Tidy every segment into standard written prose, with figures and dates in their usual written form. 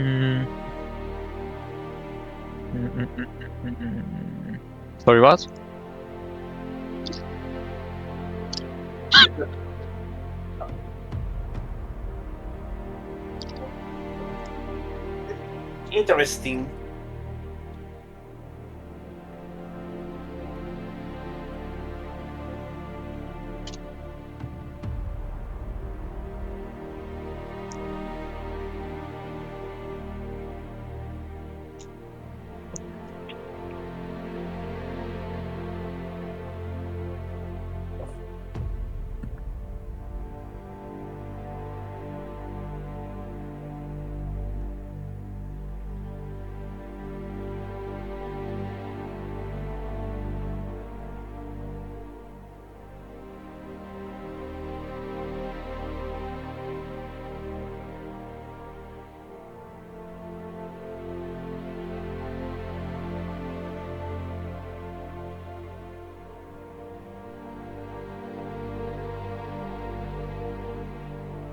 Mm. Mm. Sorry, what? Interesting.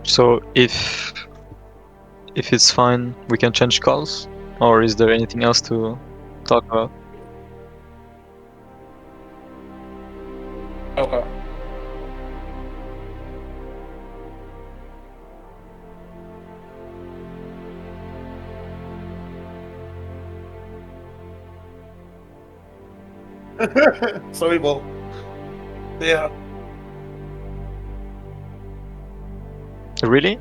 So if it's fine, we can change calls, or is there anything else to talk about? Okay. Sorry, Bo. Yeah. Really?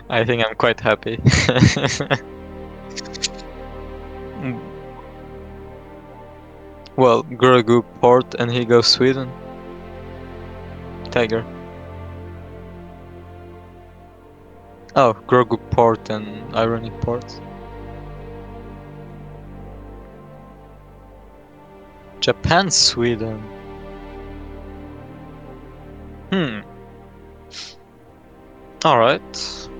I think I'm quite happy. Well, Grogu port and he goes Sweden. Tiger. Oh, Grogu port and Ironic port. Japan, Sweden. Alright.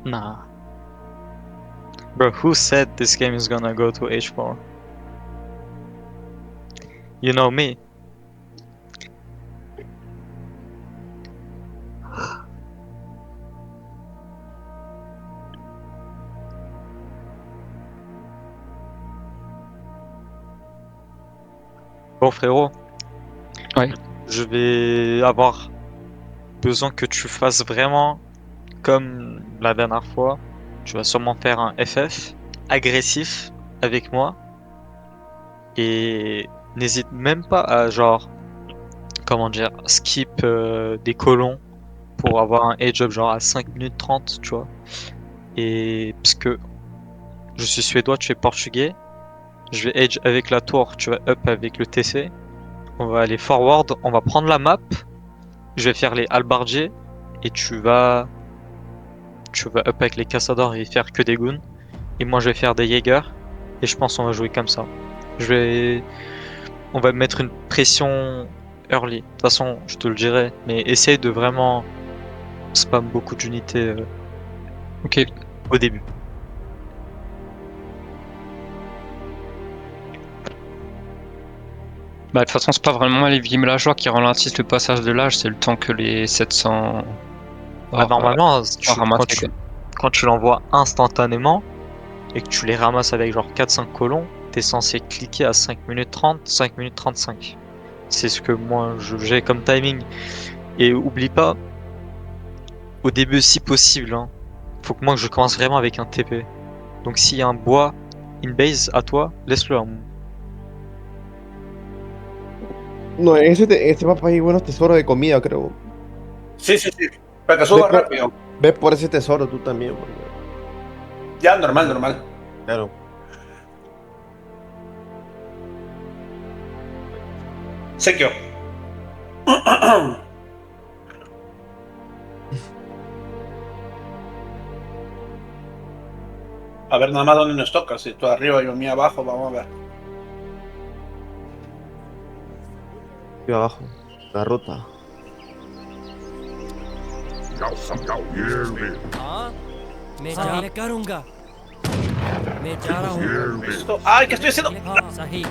Nah. Bro, who said this game is gonna go to H4? You know me. Bon frérot. Ouais. Je vais avoir besoin que tu fasses vraiment comme la dernière fois. Tu vas sûrement faire un FF agressif avec moi. Et n'hésite même pas à genre, comment dire, skip des colons pour avoir un edge up genre à 5 minutes 30, tu vois. Et parce que je suis suédois, tu es portugais, je vais edge avec la tour, tu vas up avec le TC. On va aller forward, on va prendre la map, je vais faire les halbardiers et tu vas up avec les cassadors et faire que des goons. Et moi je vais faire des Jaeger et je pense qu'on va jouer comme ça. Je vais on va mettre une pression early. De toute façon, je te le dirai, mais essaye de vraiment spam beaucoup d'unités Ok. au début. Bah, de toute façon, c'est pas vraiment les villageois qui ralentissent le passage de l'âge, c'est le temps que les 700 Bah, normalement, ramasser, quoi. quand tu l'envoies instantanément et que tu les ramasses avec genre 4-5 colons, t'es censé cliquer à 5 minutes 30, 5 minutes 35. C'est ce que moi j'ai comme timing. Et oublie pas, au début si possible, hein, faut que moi je commence vraiment avec un TP. Donc s'il y a un bois in base à toi, laisse-le à moi. No, ese mapa hay buenos tesoros de comida, creo. Sí, sí, sí. Para que Ve suba por, rápido. ve por ese tesoro tú también, porque... Ya, normal, normal. Claro. Sekio. A ver nada más dónde nos toca. Si tú arriba, yo a mí abajo, vamos a ver. Aquí abajo. La ruta. हाँ मैं जाने करूँगा मैं जा रहा हूँ Esto. ¡Ay! ¿Qué estoy haciendo? हाँ सही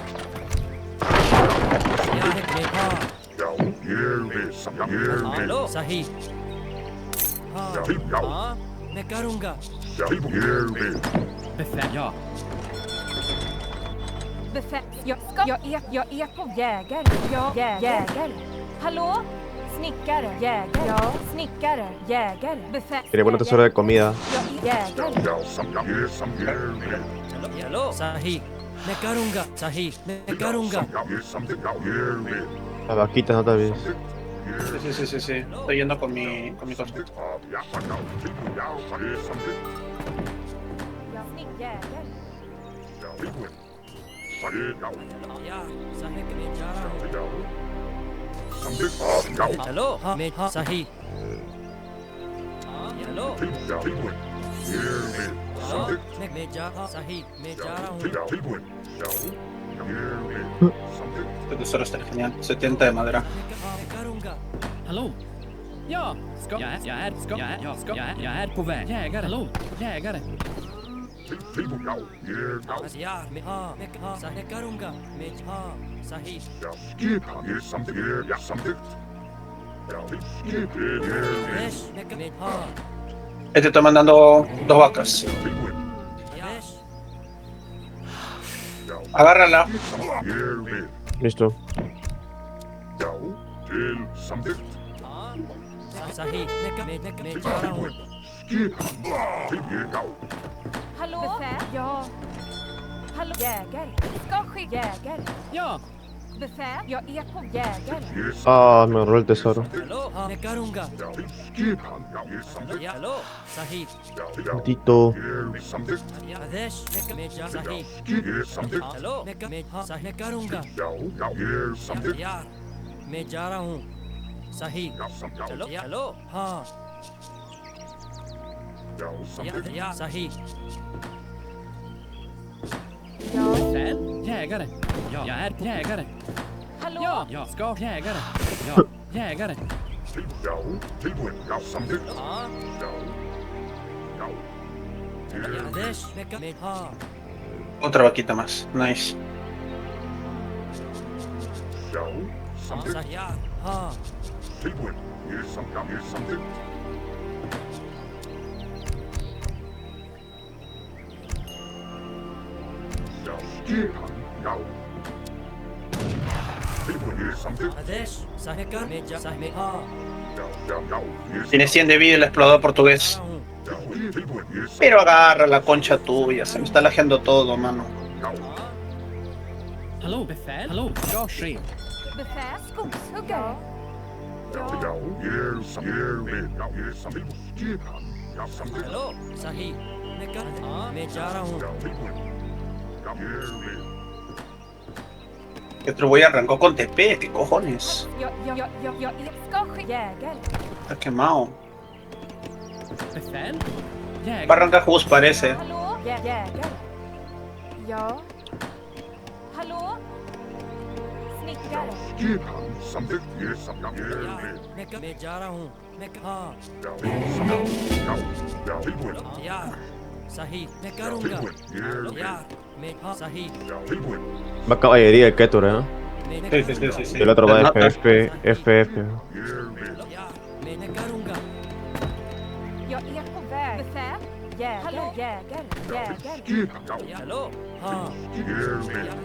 हेलो सही हाँ हाँ मैं करूँगा Ja. Befäl. Jag är på jägare. Jägare. Hallå? Snickare. Jägare. Ja. Snickare. Jägare. Befäl. Quería poner tesoro de comida. Jag är jägare. Hello सही मैं करूँगा सही मैं करूँगा Las vaquitas, no te olvides. Sí. Estoy yendo con mi cosa. Jägare. यार सही मैं जा रहा हूँ हेलो हाँ मैं हाँ सही हाँ हेलो मैं जा हाँ सही मैं जा रहा हूँ Este tesoro está genial. 70 de madera. मैं करूँगा Hallå? Ja, jag är på väg. Jägare. Hallå? Jägare. यार मैं हाँ सही करूँगा मैं हाँ सही मैं हाँ Este está mandando 2 vacas. यश Agárrala. Listo. हाँ सही मैं जा रहा हूँ Hallå? Befäl. Ja. Hallå? Jägare. Ska skicka jägare. Ja. Befäl. Jag är på jägare. Ah, me agarró el tesoro. Hello हाँ मैं करूँगा हेलो सही Tito. आदेश मैं जा सही हेलो मैं हाँ सही मैं करूँगा यार मैं जा रहा हूँ सही हेलो हाँ या सही Ja. Befäl. Jägare. Ja, jag är jägare. Hallå? Ja, jag ska jägare. Ja, jägare. हाँ आदेश मैं हाँ Otra vaquita más. Nice. हाँ सही यार हाँ आदेश सही कर मैं जा सही मैं हाँ Tiene 100 de vida el explorador portugués. Pero agarra la concha tuya. Se me está lajeando todo, mano. Hallå, befäl. Hallå, ska ske. Befäl. Skogshuggare. Ja. Hello सही मैं कर हाँ मैं जा रहा हूँ Que otro voy arrancó con TP. ¿Qué cojones? Jag ska skicka jägare. Está quemado. Befäl. Va a Jägare. arrancar justo, parece. Hallå? Jägare. Ja. Hallå? Snickare. यार मैं जा रहा हूँ मैं हाँ यार सही मैं करूँगा यार मैं हाँ सही Va caballería el Keture, ¿no? मैं Y el otro va Nota. FF. यार मैं करूँगा Jag är på väg. Befäl. Jägare. Jägare. Hello हाँ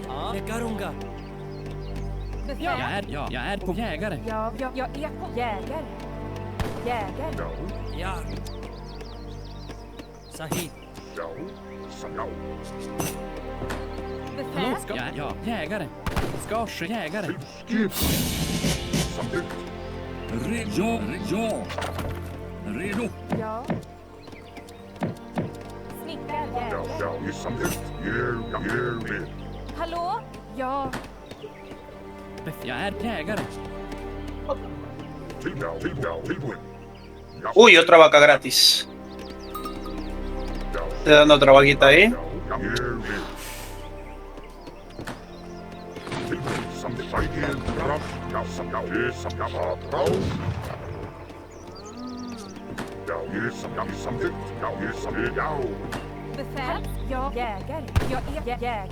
हाँ मैं करूँगा Befäl. Jag är på jägare. Ja, jag är på jägare. Jägare. यार सही Befäl. Hallå, ska... Ja, jägare. Ska ske. Jägare. Redo. Ja. Snickare. Jägare. Hallå? Ja. Jag är jägare. Uy, otra vaca gratis. Estoy dando otra vaguita ahí. Befäl? Ja. Jägare. Jag är jägare.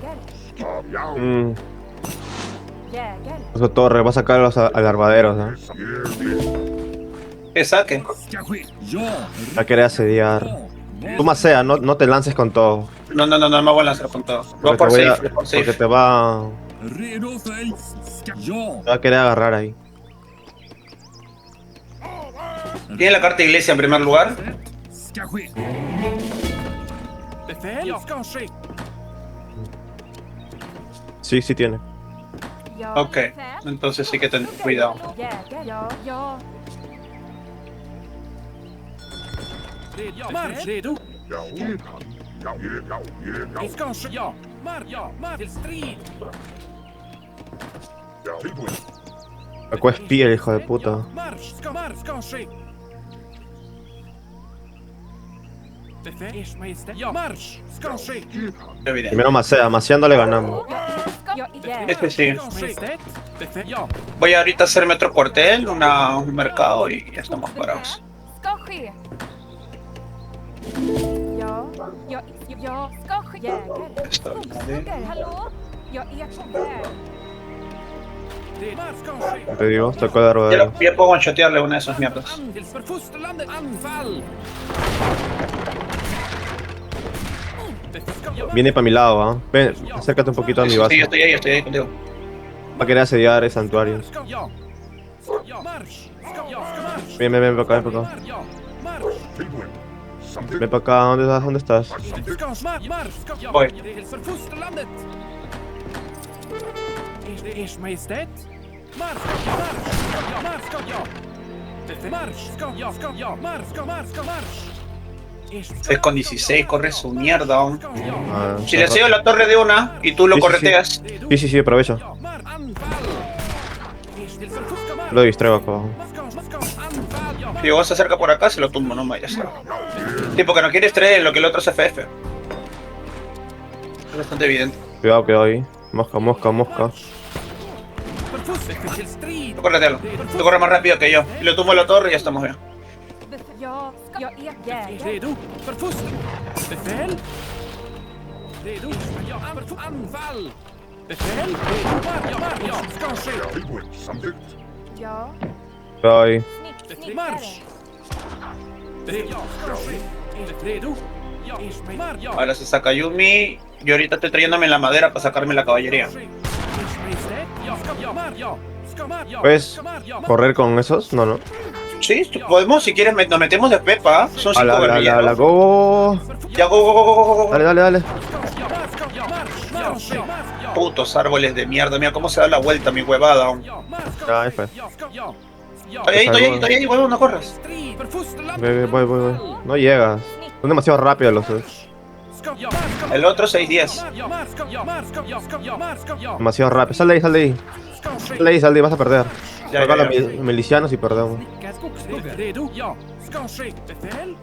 Jägare. Esa torre, va a sacar a los alarvaderos, ¿no? Que saque. Ska ske. Ja. Va a querer asediar. Tú masea, no te lances con todo. No me voy a lanzar con todo. Voy Porque por te voy a- safe, voy por porque safe. te va Redo för eld. Ska... Ja. a querer agarrar ahí. Tiene la carta iglesia en primer lugar. Ska ske. Befäl. Ska ske. Sí, sí tiene. Ja. Ok, Befäl? entonces sí que ten cuidado. Jägare. Ja. Marsch. Redo. Ska ske. Ja. Marsch. Ja. Marsch. Till strid. Sacó espía el hijo de puta. Marsch. Ska ske. Befäl. Ers Majestät. Ja. Marsch. Ska ske. Evidente. Primero masea, maseando le ganamos. Jag är jägare. Este sí. Majestät. Befäl. Ja. Voy ahorita a hacerme otro cuartel, un mercado y ya estamos parados. Ska ske. Ja. Jag ska ske. Jägare. Skogshuggare. Hallå? Jag är på väg. Marsch. Ska ske. Te digo, sacó de alarvaderos. Ya puedo one-shotearle una de esas mierdas. Andels för fosterlandet. Anfall. Viene para mi lado, ¿ah? Ven, acércate un poquito a mi Sí, base. yo estoy ahí contigo. Va a querer asediar el santuario. Ja. Ja. Marsch. Ja. Ska marsch. Ven para acá, ven para acá. Ja. Marsch. Ven para acá, ¿dónde estás? ¿Dónde estás? Marsch. Voy. Hälsar fosterlandet. Ers Majestät. Marsch. Ja. Marsch. Ja. Marsch. Ja. Marsch. 6 con 16, corre su mierda. aún. Ah, Si le cedo la torre de una y tú lo Sí, sí, sí. correteas, Sí, aprovecha. Lo distraigo acá abajo. si vos se acerca por acá, se lo tumbo, no ya está. Tipo que no quieres traer lo que el otro es FF. Es bastante evidente. Cuidado ahí. Mosca. Tú corretealo. Tú corres más rápido que yo. Y lo tumbo a la torre y ya estamos bien. Jag är jägare. Redo för foster. Befäl. Redo. Ja. Anfall. Befäl. Redo. Ja. Ska ske. Ja. Cuidado ahí. Snickare. Marsch. Ja. Ska ske. Redo. Ja. Marsch. Ja. Ahora se saca Yumi. Yo ahorita estoy trayéndome la madera para sacarme la caballería. ¿Puedes correr con esos? No. Sí, podemos, si quieres, nos metemos de pepa. Son 5 La guerrilleros. go. Ya, go. Dale. Putos árboles de mierda, mira cómo se da la vuelta mi huevada. aún. Ya, ahí fue. Estoy ahí, huevón, no corras. Voy. No llegas. Son demasiado rápidos los dos. El otro 6-10. Demasiado rápido. Sal de ahí. Sal de ahí, vas a perder. Ya. Acá los milicianos y perdemos. Redo. Ja. Ska ske. Befäl.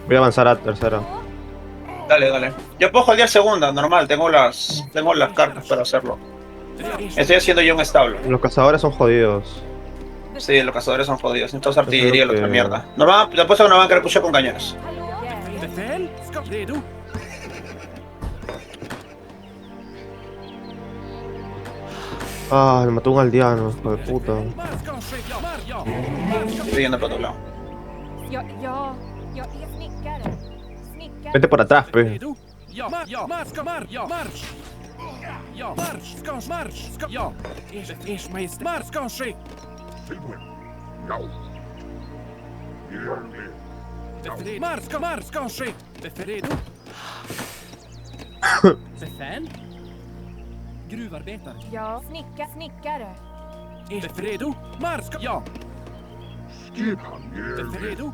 Voy a avanzar a tercera. Dale. Yo puedo holdear segunda, normal, tengo las cartas para hacerlo. Estoy haciendo yo un establo. Los cazadores son jodidos. Sí, los cazadores son jodidos. Entonces artillería Yo creo la otra que- mierda. Normal, te apuesto que no van a querer pushar con cañones. Befäl. Ska redo. Ah, me mató un aldeano, hijo de puta. Estoy yendo para otro lado. Jag är snickare. Vete por atrás, pe. Redo. Ja. Marsch. Ja. Marsch. Ska. Ja. Ers Majestät. Marsch. Ska ske. Marsch. Ska ske. Redo. Befäl. Gruvarbetare. Ja. Snickare. Redo. Marsch. Ja. Redo.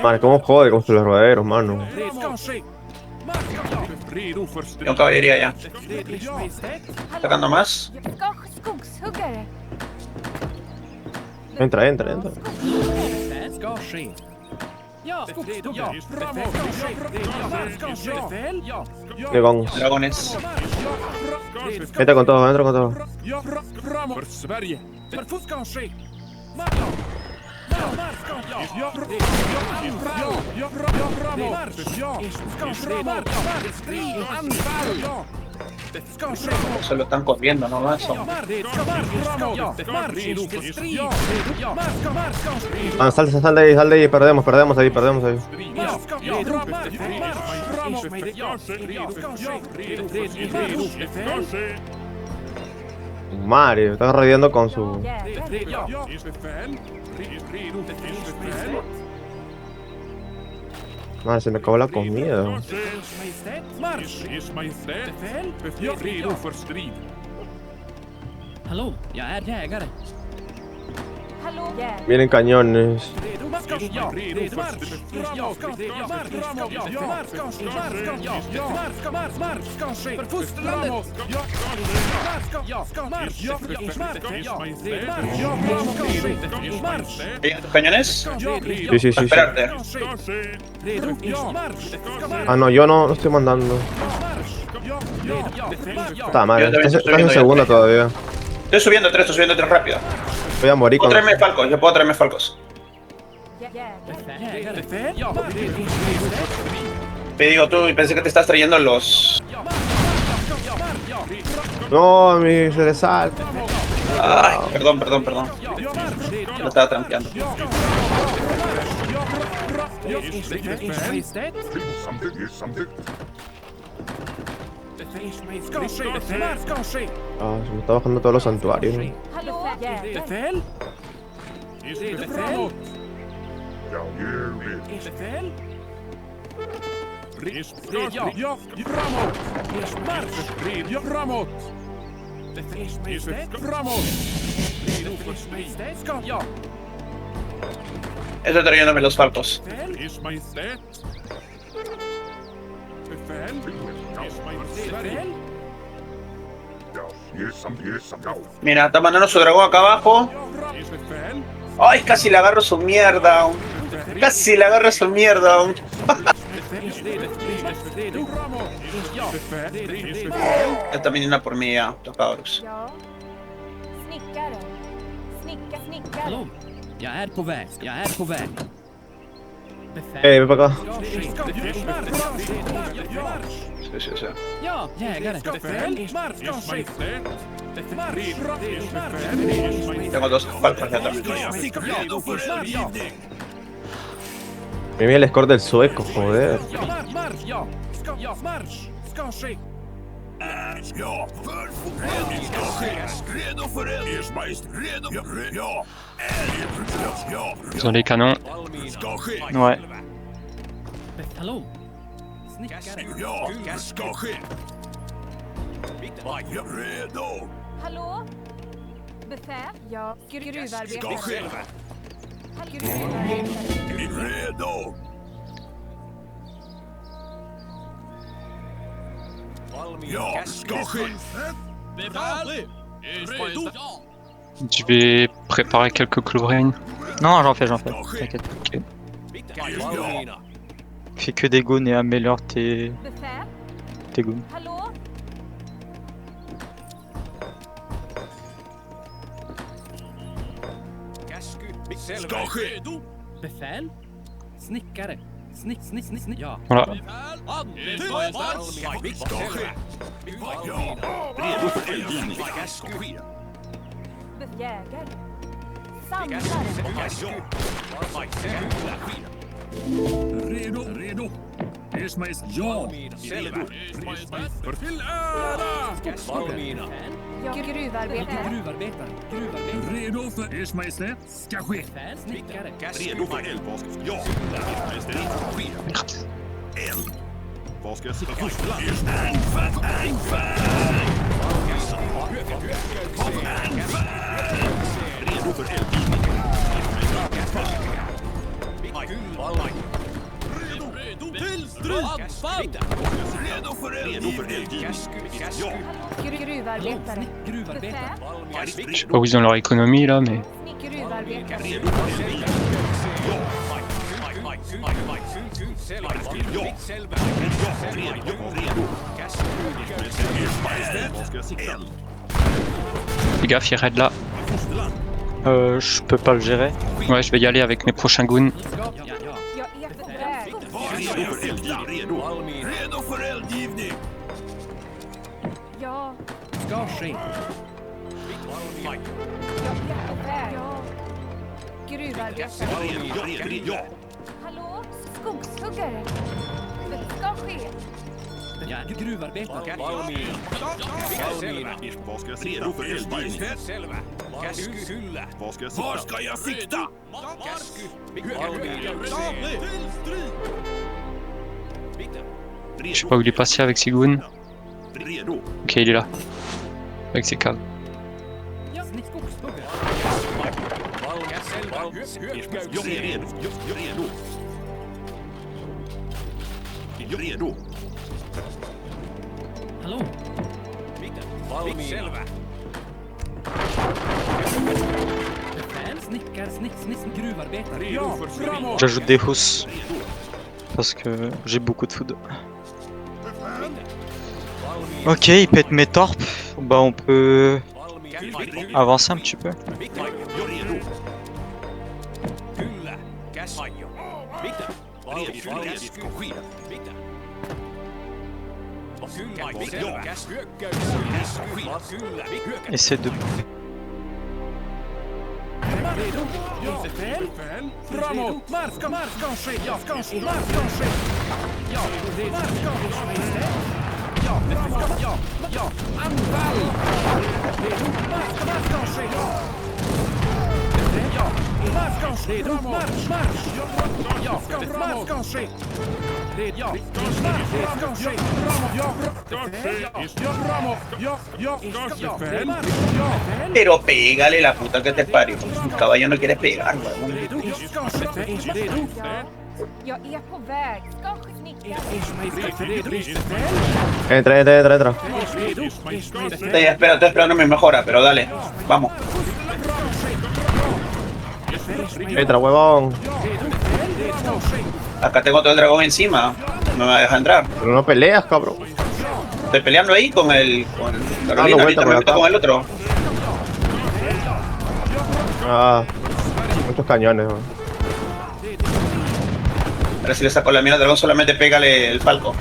Madre, cómo jode con sus verdaderos, mano. Ska ske. Redo för Tengo caballería ya. Ers Majestät. Sacando más. Jag ska skogshuggare. Entra. Befäl. Ska ske. Ja, redo. Ja, framåt. Kanske. Befäl. Ja. ¿Qué con? Dragones. Entra con todo, entra con todo. Ja, framåt. För Sverige. För fusk kanske. Marsch. Marsch. Ja, framåt. Marsch. Ja, ska framåt. Strid. Anfall. Ja. Ska framåt. Se lo están corriendo, ¿no? Eso. Ah, sal de ahí, perdemos ahí. Mario, está rodeando con su... Madre, se me acabó la comida. Hallå, jag är jägare. Hallå, jägare. Vienen cañones. ¿Hay cañones? Sí. Esperarte. Ah, no, yo no estoy mandando. Está mal, Yo también estás estoy en viendo segunda ya. todavía. Estoy subiendo tres rápido. Voy a morir Puedo con... traerme falcos, yo puedo traerme falcos. Me digo tú y pensé que te estás trayendo los... No, se le salta. Ay, perdón. Lo estaba trampeando. Ah, se me está bajando todos los santuarios. Hallå, jägare. Befäl? Framåt. Befäl? Ja, framåt. Marsch. Ja, framåt. Framåt. Ska, ja. Estoy trayéndome los falcos. Befäl? Befäl? Mira, está mandando su dragón acá abajo. Befäl? Ay, casi le agarro su mierda. Casi le agarro su mierda. Esta viene por mí ya, los cabros. Ja. Snickare. Snickare. Hallå, jag är på väg. Ven para acá. Sí. Ja, jägare. Tengo dos falcos ya atrás. Mira el score del sueco, joder. Ils ont les canons. Ouais. Hallå, snickare. Hallå? Befäl? Ja. Gruvarbetare. Gruvarbetare. Je vais préparer quelques clovrines. Non, j'en fais. T'inquiète. Fais que des goons et améliore tes Befäl? goons. Hallå? Befäl? Snickare. Snick. Ja. Voilà. Jägare. Samlare. Redo. Ja. Till ära! Ja. Gruvarbetare. Gruvarbetare. Redo för Ers Majestät. Ska ske. Befäl, snickare. Redo för eldvask. Ja. Eld. Vad ska jag sitta först? Redo för eldgivning. Redo till strid! Redo för eldgivning. Ja. Gruvarbetare. Gruvarbetare. Befäl? Je sais pas où ils ont leur économie là, mais Gruvarbetare. Fais gaffe, il raid là. Je peux pas le gérer. Ouais, je vais y aller avec mes prochains goons. Jag är på väg. Redo för eldgivning! Ja, Ska ske. jag är på väg. Ja. Gruvarbetare. Hallå? Skogshuggare. Det ska ske. Ja, gruvarbetare. Vad ska jag redo för eldgivning? Var ska jag sikta? Je sais pas où il est passé avec ses goons. Redo. Ok, il est là. Avec ses caves. Skogshuggare. Jag är redo. Jag är redo. Jag är redo. Hallå? Befäl, gruvarbetare. Ja, framåt! J'ajoute des housses parce que j'ai beaucoup de food. Ok, il pète mes torpes. Bah on peut avancer un petit peu. Essaie de... Redo? Ja, befäl. Framåt! Marsch, ske! Ja, marsch, ske! Ja, redo. Ja, framåt! Ja, anfall! Redo? Marsch, ske! Ja, marsch, redo. Marsch! Ja, marsch, ske! Redo. Ja, marsch, ske! Ja, framåt! Ja, befäl. Ja, Pero pégale la puta que te parió. El caballo no quiere pegar, weón. Jag är på väg. Ska snickare. Entra. Estoy esperando mi mejora, pero dale. Vamos. Entra, huevón. Acá tengo todo el dragón encima. No me va a dejar entrar. Pero no peleas, cabrón. Estoy peleando ahí con el... Carolina, vuelta ahorita por me meto acá. con el otro. Ah, muchos cañones, man. Ahora si le saco la mierda al dragón, solamente pégale el falco.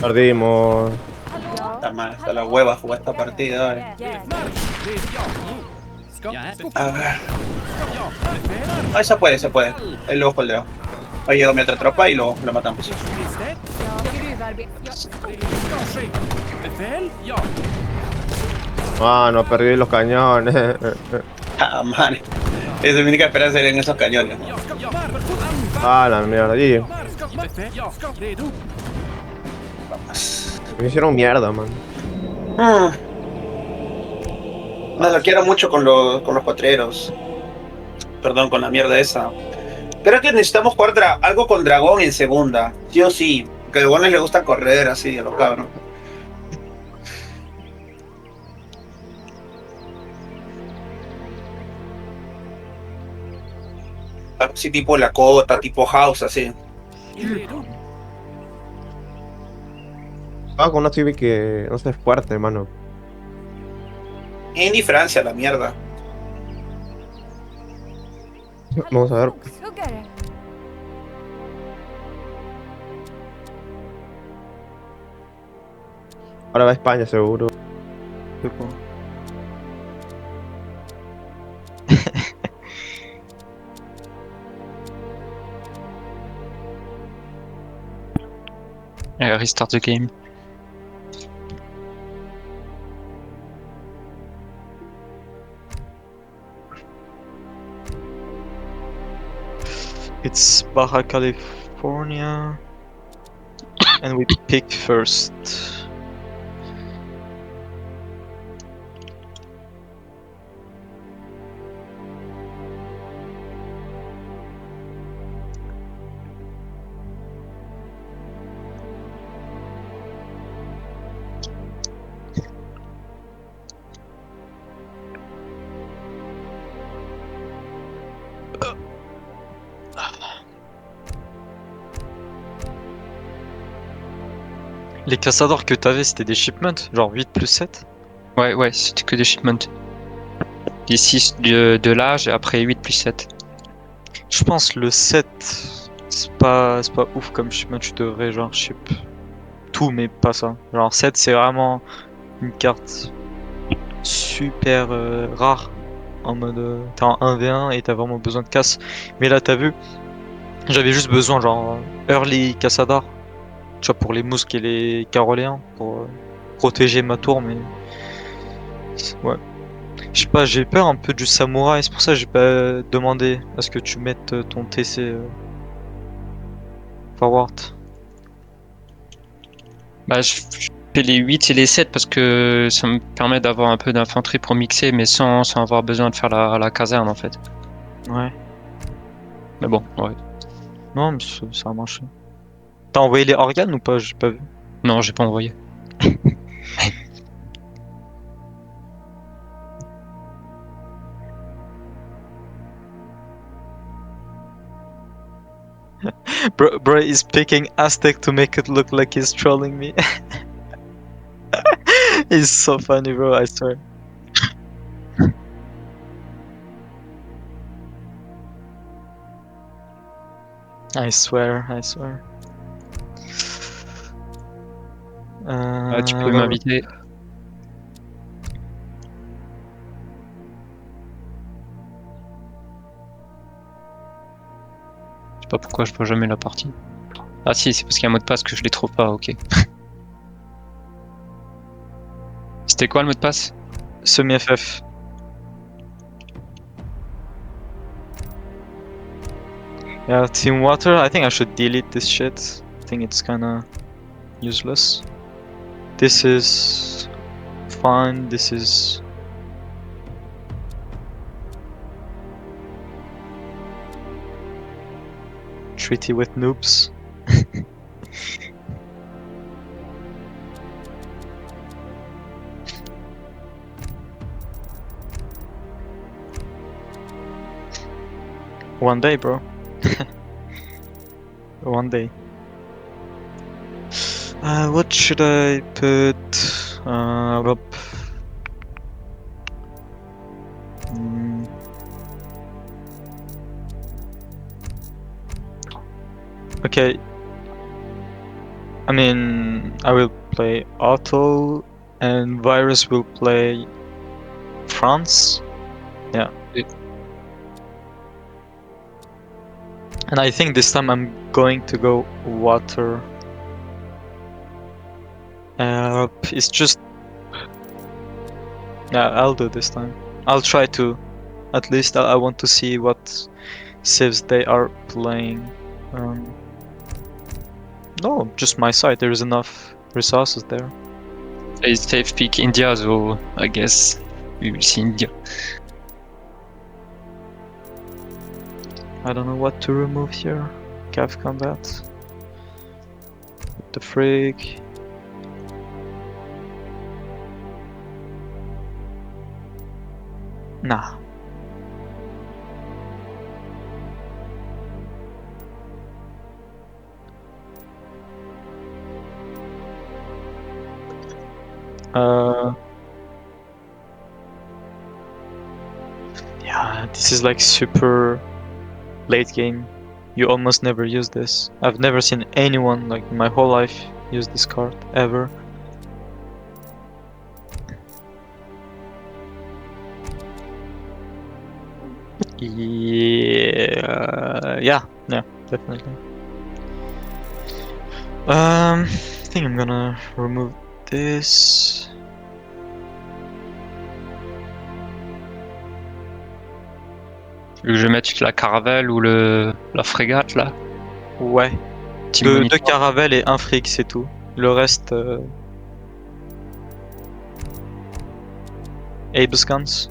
Perdimos. Está mal, está la hueva jugar esta partida. Dale. A ver. Ah, se puede. El lobo el dragón. Ahí llegó mi otra tropa y lo matamos. Ah, no, perdí los cañones. Ah, man. Es mi única esperanza en esos cañones. Ah, la mierda. Y me hicieron mierda, man. No, lo quiero mucho con los potreros. Perdón, con la mierda esa. Creo que necesitamos jugar algo con dragón en segunda. Sí o sí. Que a los dragones les gusta correr así, a los cabros. Algo así tipo Lakota, tipo House, así. Ah, con una civi que no sé, es fuerte, hermano. En Francia, la mierda. Vamos a ver. Skogshuggare. Ahora va a España, seguro. Restart the game. It's Baja California. And we pick first. Les caçadors que t'avais, c'était des shipments, genre 8 plus 7? Ouais, c'était que des shipments. Les 6 de l'âge et après 8 plus 7. Je pense le 7, c'est pas ouf comme shipment, tu devrais genre ship tout, mais pas ça. Genre 7, c'est vraiment une carte super rare. En mode, t'es en 1v1 et t'as vraiment besoin de casse. Mais là, t'as vu, j'avais juste besoin, genre, early Cassadar. Tu vois, pour les mousques et les caroléens, pour protéger ma tour, mais. Ouais. Je sais pas, j'ai peur un peu du samouraï, c'est pour ça que j'ai pas demandé à ce que tu mettes ton TC forward. Bah, je fais les 8 et les 7 parce que ça me permet d'avoir un peu d'infanterie pour mixer, mais sans avoir besoin de faire la caserne en fait. Ouais. Mais bon, ouais. Non, mais ça a marché. T'as envoyé les organes ou pas? J'ai pas vu. Non, j'ai pas envoyé. Bro is picking Aztec to make it look like he's trolling me. He's so funny, bro, I swear. I swear. Tu peux m'inviter. Je sais pas pourquoi je vois jamais la partie. Ah si, c'est parce qu'il y a un mot de passe que je les trouve pas, ok. C'était quoi le mot de passe? Semi-FF. Yeah, Team Water, I think I should delete this shit. I think it's kinda useless. This is fine, this is... Treaty with noobs. One day, bro. One day. What should I put up? Okay. I mean, I will play Otto, and Virus will play France. Yeah. And I think this time I'm going to go water. It's just... Yeah, I'll do this time. I'll try to. At least I want to see what civs they are playing. No, just my side. There is enough resources there. They safe pick India, so I guess we will see India. I don't know what to remove here. Cav combat. What the frig? Nah. Yeah, this is like super late game. You almost never use this. I've never seen anyone like in my whole life use this card ever. Yeah, definitely. I think I'm gonna remove this. Tu veux que je mette la caravelle ou la frégate là? Ouais. Team Deux Monitor. caravelles et un fric, c'est tout. Le reste... Abe's guns.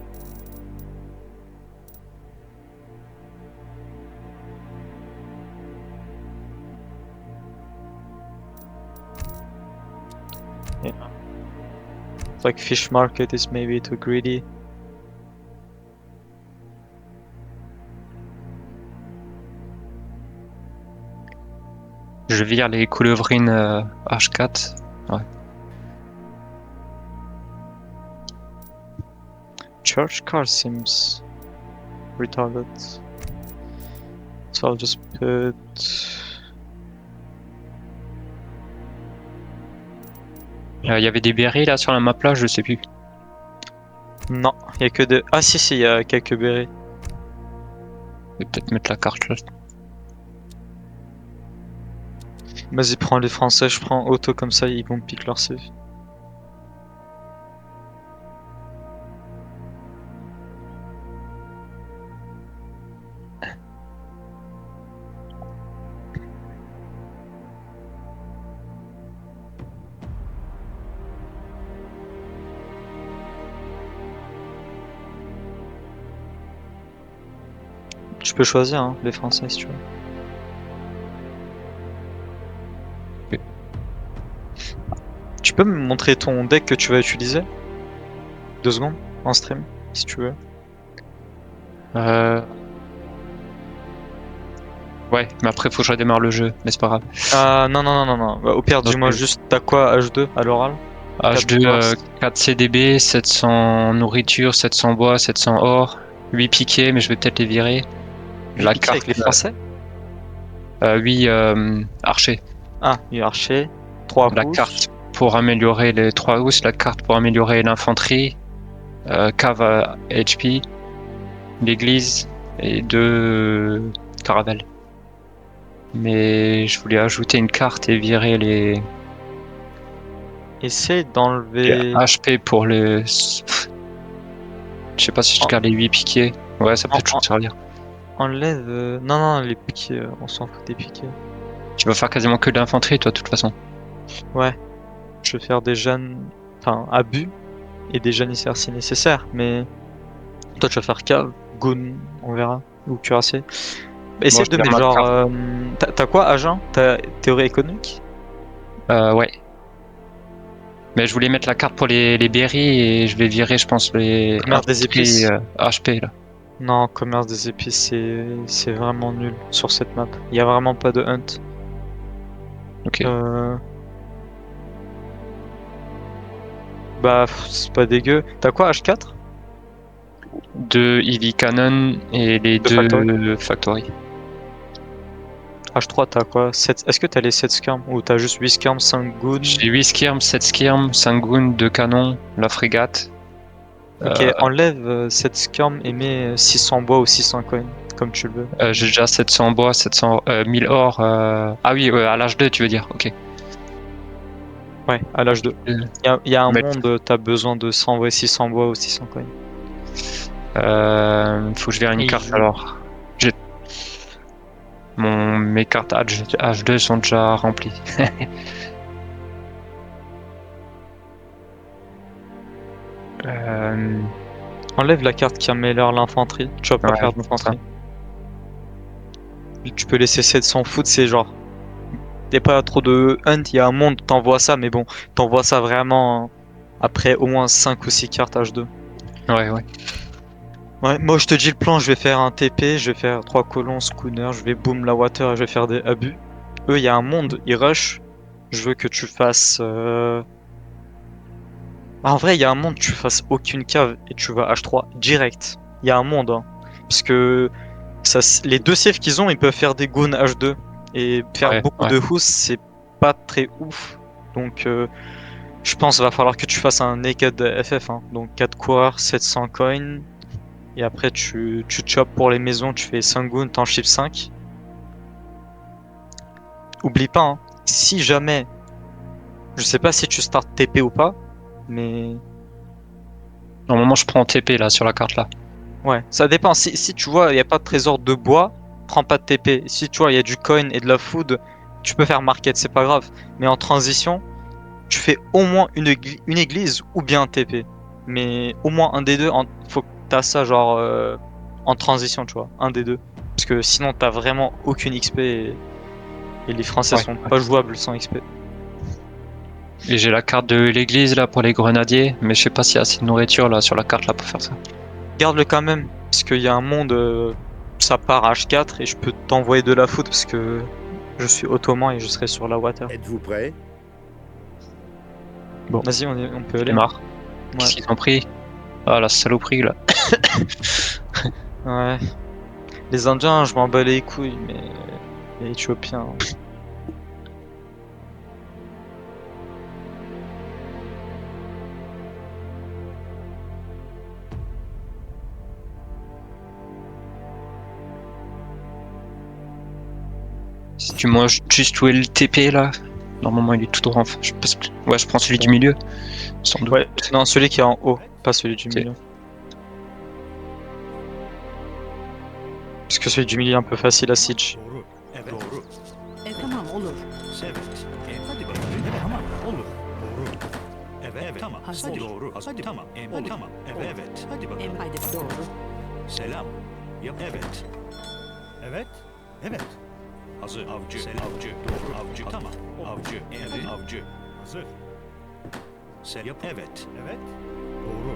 Yeah. It's like fish market is maybe too greedy. Je vire les coulevrines H4 Ouais. Church car seems retarded. So I'll just put... Il y avait des berries là sur la map là, je sais plus. Non, il y a que de... Ah si, il y a quelques berries. Je vais peut-être mettre la carte là. Vas-y, prends les Français, je prends auto comme ça, ils vont me piquer leur CV. Tu peux choisir hein, les Français si tu veux. Ok. Tu peux me montrer ton deck que tu vas utiliser 2 secondes en stream si tu veux. Ouais, mais après faut que je redémarre le jeu, mais c'est pas grave. Ah non non non non non. Bah, au pire dis-moi Ok. juste t'as quoi H2 à l'oral? H2, 4 CDB, 700 nourriture, 700 bois, 700 or, 8 piquets, mais je vais peut-être les virer. La Piqué carte avec les Français? 8 archers. Ah, il y a archer, 3 La carte pour améliorer les 3 housses, la carte pour améliorer l'infanterie, cave à HP, l'église et 2 caravelles. Mais je voulais ajouter une carte et virer les Essaye d'enlever... HP pour les... Je sais pas si je garde les 8 piquets. Ouais, ça peut toujours servir. Enlève... Non non, les piquets, on s'en fout des piquets. Tu vas faire quasiment que de l'infanterie toi de toute façon. Ouais. Je vais faire des jeunes... Enfin, abus et des janissaires si nécessaire, mais... Toi tu vas faire cave, goon, on verra, ou cuirassé. Essaye je de garde mettre ma genre... carte. T'as quoi, agent? T'as théorie économique? Ouais. Mais je voulais mettre la carte pour les berries et je vais virer, je pense, les Commerce des épices. HP là. Non, commerce des épices, c'est vraiment nul sur cette map. Il y a vraiment pas de hunt. Ok. Bah, c'est pas dégueu. T'as quoi, H4? 2 Heavy Cannon et les Deux 2 Factory. H3, t'as quoi? 7... Est-ce que t'as les 7 skirms? Ou t'as juste 8 skirms, 5 goons? J'ai 8 skirms, 7 skirms, 5 goons, 2 canons, la frégate. Ok, enlève 7 skirms et mets 600 bois ou 600 coins, comme tu le veux. J'ai déjà 700 bois, 1000 or. Ah oui, à l'âge 2, tu veux dire, ok. Ouais, à l'âge 2. Il y a un monde, t'as besoin de 100 600 bois ou 600 coins. Faut que je vire une carte alors. Mes cartes H2 sont déjà remplies. Enlève la carte qui améliore l'infanterie. Tu vas pas faire d'infanterie. Tu peux laisser 700 foot, c'est genre. T'es pas trop de hunt, il y a un monde, t'envoies ça, mais bon, t'envoies ça vraiment après au moins 5 ou 6 cartes H2. Ouais. Ouais, moi je te dis le plan, je vais faire un TP, je vais faire 3 colons, schooner, je vais boom la water et je vais faire des abus. Eux, il y a un monde, ils rush. Je veux que tu fasses... en vrai, il y a un monde, tu fasses aucune cave et tu vas H3 direct. Il y a un monde, hein. Parce que ça, les 2 saves qu'ils ont, ils peuvent faire des goons H2. Et faire beaucoup de house, c'est pas très ouf. Donc, je pense qu'il va falloir que tu fasses un naked FF. Hein. Donc, 4 coureurs, 700 coins. Et après, tu chopes pour les maisons, tu fais 5 goons, t'en chiffres 5. Oublie pas, hein, si jamais. Je sais pas si tu start TP ou pas, mais. Normalement, je prends TP là sur la carte là. Ouais, ça dépend. Si tu vois, il n'y a pas de trésor de bois, prends pas de TP. Si tu vois, il y a du coin et de la food, tu peux faire market, c'est pas grave. Mais en transition, tu fais au moins une église ou bien un TP. Mais au moins un des deux, faut que t'as ça genre en transition, tu vois, un des deux. Parce que sinon, t'as vraiment aucune XP et les Français sont pas jouables sans XP. Et j'ai la carte de l'église là pour les grenadiers, mais je sais pas s'il y a assez de nourriture là sur la carte là pour faire ça. Garde-le quand même, parce qu'il y a un monde, ça part à H4 et je peux t'envoyer de la foot parce que je suis ottoman et je serai sur la water. Êtes-vous prêt? Bon. Vas-y, on peut J'en ai aller. marre. Ouais. Qu'est-ce qu'ils ont pris? Ah, la saloperie là. Ouais. Les Indiens, je m'en bats les couilles, mais les Éthiopiens. Si tu manges juste où est le TP là, normalement il est tout droit. Enfin, ouais, je prends celui du milieu. Sans doute. Ouais, non, celui qui est en haut, pas celui du Ok. milieu. Parce que celui du milieu est un peu facile à siege. Doğru. Evet. Doğru. Tamam olur. Evet. Hadi bakalım. Evet. Tamam. Olur. Doğru. Evet. Evet. Tamam. Hazır. Hadi doğru. Hadi tamam. Olur. Tamam. Evet. Evet. Hadi bakalım. Haydi doğru. Selam. Yap. Evet. Evet. Evet. Hazır. Avcı. Selam. Avcı. Doğru. Avcı. Tamam. Avcı. Emrin. Avcı. Hazır. Yap. Evet. Evet. Doğru.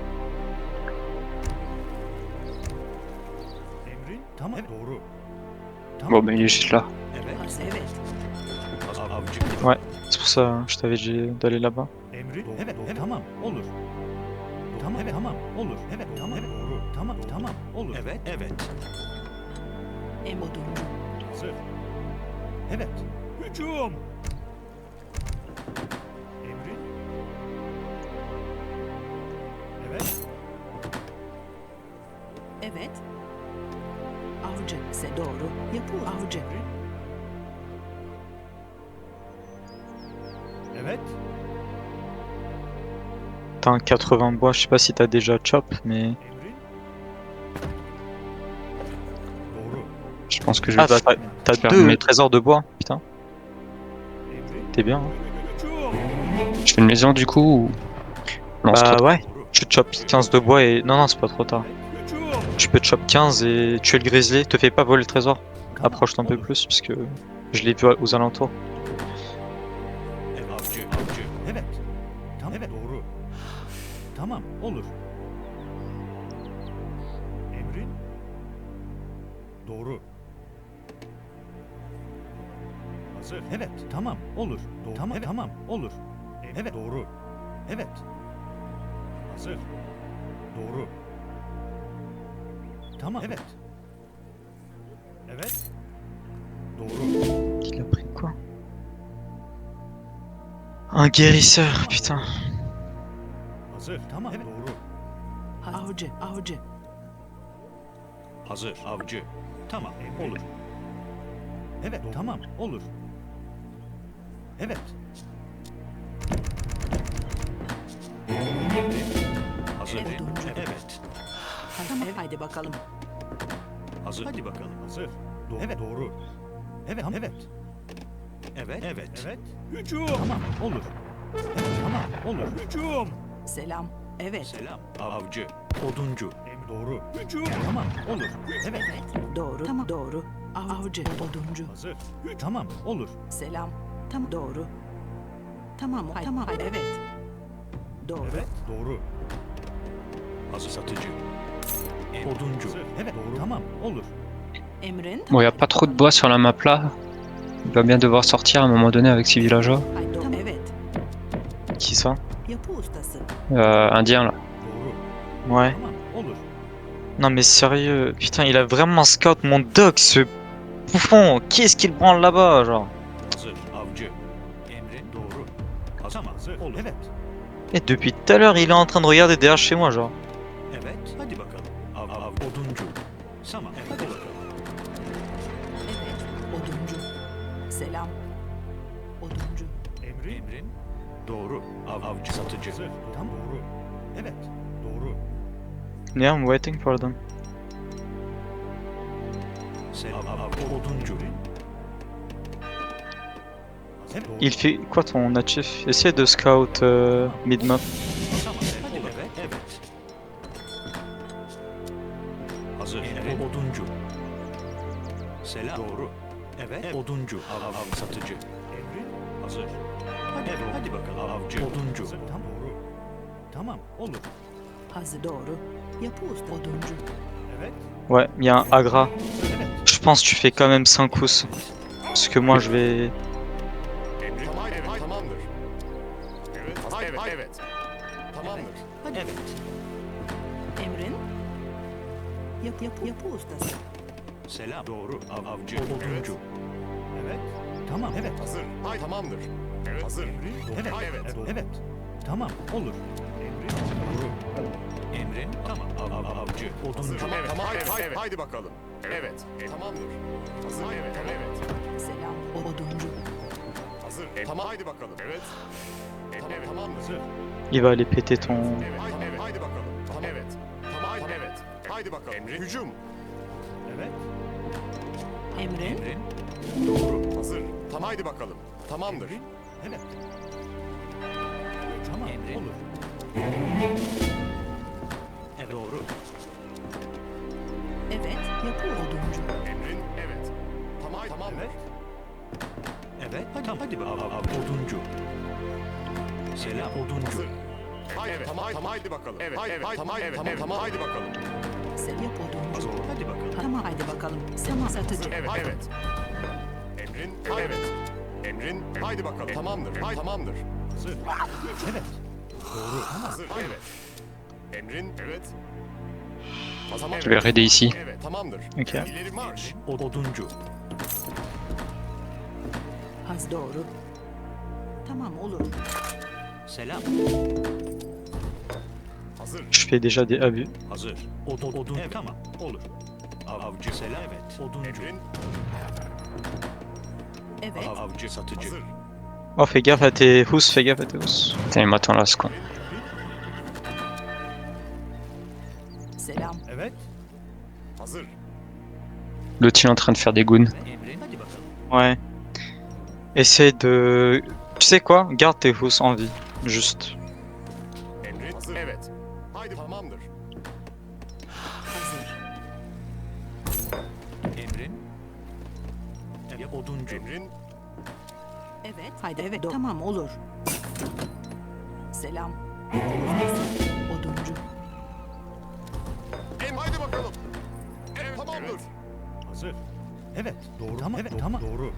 Emrin. Tamam. Doğru. Bon, mais il est juste là. Evet. Evet. Avcı. Ouais, c'est pour ça je t'avais dit d'aller là-bas. Emri. Evet, evet, tamam, olur. Tamam, evet, tamam, olur. Evet, tamam, evet, doğru. Tamam, tamam, olur. Evet, evet. Oduncu. Hazır. Evet. Hücum. Emri. Evet. Evet. Avcı ise doğru. Yapı avcı. Evet. T'as un 80 bois, je sais pas si t'as déjà chop, mais... Emri. Doğru. Je pense que je Ah vais bah t'as faire deux mes- trésors de bois, putain, Emri. t'es bien. Hein. Hücum. Je fais une maison du coup ou... Non, c'est Bah trop ouais, Doğru. tu chop 15 de bois et... Non, non, c'est pas trop tard. Hücum. Tu peux chop 15 et tuer le grizzly, te fais pas voler le trésor. Approche-toi un peu plus, puisque je l'ai vu aux alentours. Avcı, avcı. Evet. Tamam, evet, doğru. Tamam, olur. Emrin. Doğru. Hazır. Evet, tamam, olur. Doğru. Tamam, evet, tamam, olur. Evet, doğru. Evet. Hazır. Doğru. Tamam, evet. Evet. Doğru. Il a pris quoi? Un guérisseur, putain. Hazır. Tamam, evet, doğru. Avcı, avcı. Hazır. Avcı. Tamam. Olur. Evet. Tamam. Olur. Evet. Hazır. Oduncu. Evet. Tamam. Haydi bakalım. Hazır. Hadi bakalım. Hazır. Doğru. Evet. Doğru. Evet. Tamam. Evet. Evet. Evet. Evet. Hücum. Tamam. Olur. Evet. Tamam. Olur. Hücum. Selam. Evet. Selam. Avcı. Oduncu. Doğru. Hücum. Tamam. Olur. Evet. Doğru. Tamam. Doğru. Avcı, oduncu. Hazır. Tamam. Olur. Selam. Tam doğru. Tamam. Tamam. Evet. Doğru. Evet. Doğru. Hazır. Satıcı. Oduncu. Evet. Doğru. Tamam. Olur. Emrin. Bon, y a pas trop de bois sur la map là. Il va bien devoir sortir à un moment donné avec ses villageois. Haydi. Evet. Qui ça? Yapı ustası. Indien là. Doğru. Ouais. Tamam. Olur. Non mais sérieux, putain, il a vraiment scout mon dog, ce bouffon. Qui est-ce qu'il branle là-bas, genre? Hazır. Avcı. Emrin. Doğru. Hazır. Tamam. Hazır. Olur. Evet. Et depuis tout à l'heure, il est en train de regarder derrière chez moi, genre. Evet. Hadi bakalım. Oduncu. Tamam. Evet. Hadi bakalım. Evet. Oduncu. Selam. Oduncu. Emrin. Doğru. Avcı. Satıcı. Tam doğru. Evet. Doğru. Yeah, I'm waiting for them. Oduncu. Il fait quoi ton natif? Essaye de scout mid-map. Tamam. Evet. Evet. Hazır. Oduncu. Selam. Doğru. Evet. Oduncu. Satıcı. Emrin. Hazır. Hadi bakalım. Avcı. Oduncu. Tam doğru. Tamam. Olur. Hazır doğru. Yapı usta. Oduncu. Evet. Ouais, il y a un Agra. Evet. Je pense que tu fais quand même 5 pouces. Parce que moi je vais... Evet. Tamamdır. Hadi. Evet. Emrin. Yapı ustası. Selam. Doğru. Avcı. Oduncu. Evet. Tamam. Evet. Hazır. Hay tamamdır. Evet. Hazır. Evet. Hay evet. Evet. Tamam. Olur. Doğru. Emrin. Tamam. Avcı. Oduncu. Tamam tamam. Haydi bakalım. Evet. Tamamdır. Hazır. Evet. Evet. Selam. Oduncu. Hazır. Tamam haydi bakalım. Evet. Tamamdır. Hazır. Il va aller péter ton... Evet. Haydi bakalım. Tamam evet. Tamam evet. Haydi bakalım. Emrin. Hücum. Evet. Emrin. Emrin. Doğru. Hazır. Tamam haydi bakalım. Tamamdır. Emrin. Evet. Tamam. Emrin. Olur. Evet. Doğru. Evet. Yapı oduncu. Emrin. Evet. Tamam. Evet. Evet. Hadi oduncu. Selam. Oduncu. Hazır. Evet. Tamam haydi bakalım. Evet. Tamam haydi bakalım. Yapı oduncu. Hadi bakalım. Tamam haydi bakalım. Sama satıcı. Evet. Emrin. Evet. Emrin. Haydi bakalım. Tamamdır. Tamamdır. Hazır. Evet. Doğru. Hazır. Evet. Emrin. Evet. Tamam. Je vais raider ici. Evet. Tamamdır. Ok. İleri marş. Oduncu. Az doğru. Tamam olur. Selam. Hazır. Je fais déjà des abus. Hazır. Odun. Evet, tamam. Olur. Avcı. Selam. Evet. Oduncu. Emrin. Evet. Avcı. Satıcı. Hazır. Oh, fais gaffe à tes housses, fais gaffe à tes housses. Putain, il m'attend là, ce con. Selam. Evet. Hazır. L'autre, il est en train de faire des goons. Emrin. Hadi bakalım. Ouais. Essaye de... Tu sais quoi? Garde tes housses en vie. Juste. Emrin. Hazır. Evet. Haydi tamamdır. Hazır. Emrin. Evet. Oduncu. Emrin. Evet. Haydi evet. Tamam olur. Selam. Oduncu. Haydi bakalım. Tamamdır. Evet. Hazır. Evet. Doğru. Tamam. Evet. Tamam. Doğru.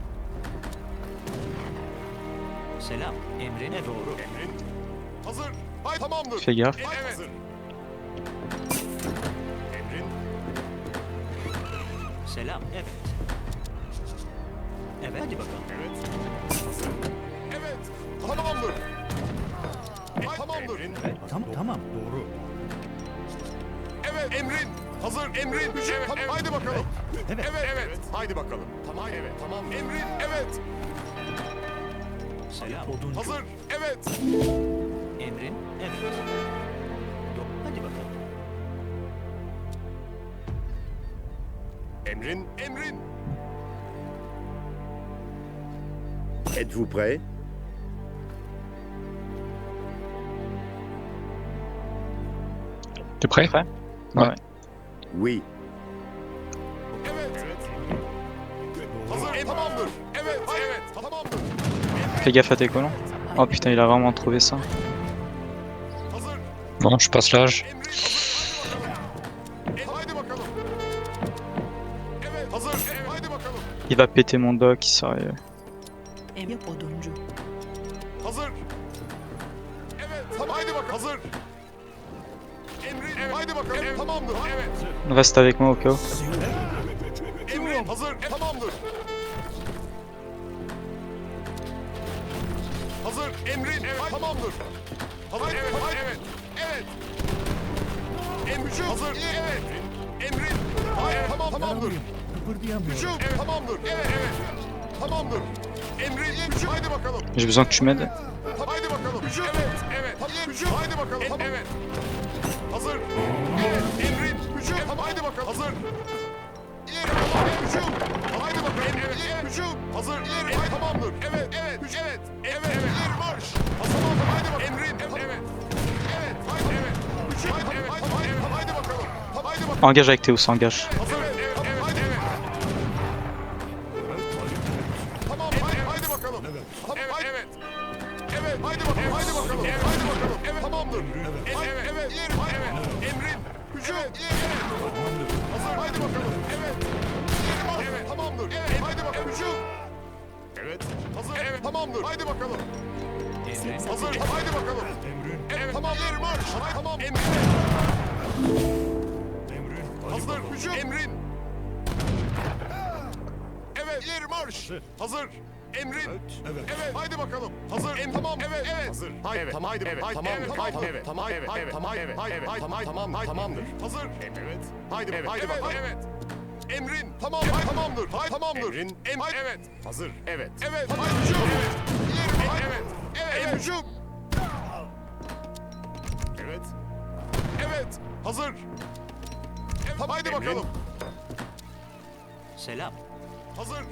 Selam. Emrin. Doğru. Emrin. Hazır. Haydi tamamdır. Fais gaffe. Evet. Hazır. Emrin. Selam. Evet. Evet. Hadi bakalım. Evet. Hazır. Evet. Tamamdır. Tamamdır. Evet. Tamam. Doğru. Evet. Emrin. Hazır. Emrin. Hücum. Tamam. Haydi bakalım. Evet. Evet. Haydi bakalım. Tamam. Evet. Tamam. Emrin. Evet. Selam. Oduncu. Hazır. Evet. Emrin. Evet. Hadi bakalım. Emrin. Emrin. Êtes-vous prêt? T'es prêt? Ouais. Oui. Evet. Hazır. Tamamdır. Evet. Evet. Tamamdır. Fais gaffe à tes colons. Oh putain, il a vraiment trouvé ça. Hazır. Bon, je passe l'âge. Emrin. Hazır. Haydi bakalım. Evet. Hazır. Haydi bakalım. Il va péter mon dock, sérieux. Yap oduncu. Hazır. Evet. Tamam. Haydi bakalım. Hazır. Emrin. Evet. Haydi bakalım. Evet. Tamamdır. Evet. Reste avec moi au cas où. Emrin. Hazır. Tamamdır. Hazır. Emrin. Evet. Tamamdır. Hazır. Evet. Evet. Evet. Emrin. Hazır. Evet. Emrin. Hayır. Tamamdır. Kıpırdayamıyorum. Hücum. Evet. Tamamdır. Evet. Evet. Tamamdır. Emrin. Hücum. Haydi bakalım. J'ai besoin que tu m'aides. Haydi bakalım. Hücum. Evet. Evet. Hücum. Haydi bakalım. Evet. Hazır. Evet. Emrin. Hücum. Haydi bakalım. Hazır. Hücum. Haydi bakalım. Evet. Hücum. Hazır. Evet. Tamamdır. Evet. Evet. Hücum. Evet. Evet. Evet. Marş. Hazır. Haydi bakalım. Emrin. Evet. Evet. Haydi. Evet. Hücum. Haydi. Evet. Haydi bakalım. Haydi bakalım. Engage avec tes housses, engage. Hazır. Evet. Evet. Haydi. Evet. Tamam. Haydi bakalım. Evet. Evet. Evet. Haydi bakalım. Haydi bakalım. Haydi bakalım. Evet. Tamamdır. Evet. Evet. Evet. Evet. Emrin. Hücum. Evet. Hazır. Haydi bakalım. Evet. Evet. Tamamdır. Evet. Haydi bakalım. Hücum. Evet. Hazır. Evet. Tamamdır. Haydi bakalım. Hazır. Haydi bakalım. Evet. Tamam. İleri marş. Tamam. Emrin. Hazır. Hücum. Emrin. Evet. İleri marş. Hazır. Emrin. Evet. Haydi bakalım. Hazır. Tamam. Evet. Hazır. Haydi. Evet. Tamam. Haydi. Evet. Tamam. Evet. Tamam. Evet. Tamam. Evet. Tamam. Tamamdır. Hazır. Evet. Haydi. Evet. Haydi bakalım. Evet. Emrin. Tamam. Tamamdır. Haydi. Tamamdır. Emrin. Evet. Hazır. Evet. Evet. Haydi. Hücum. Evet. Evet. Evet. Hücum. Evet. Evet. Hazır. Evet. Haydi bakalım. Selam. Hazır.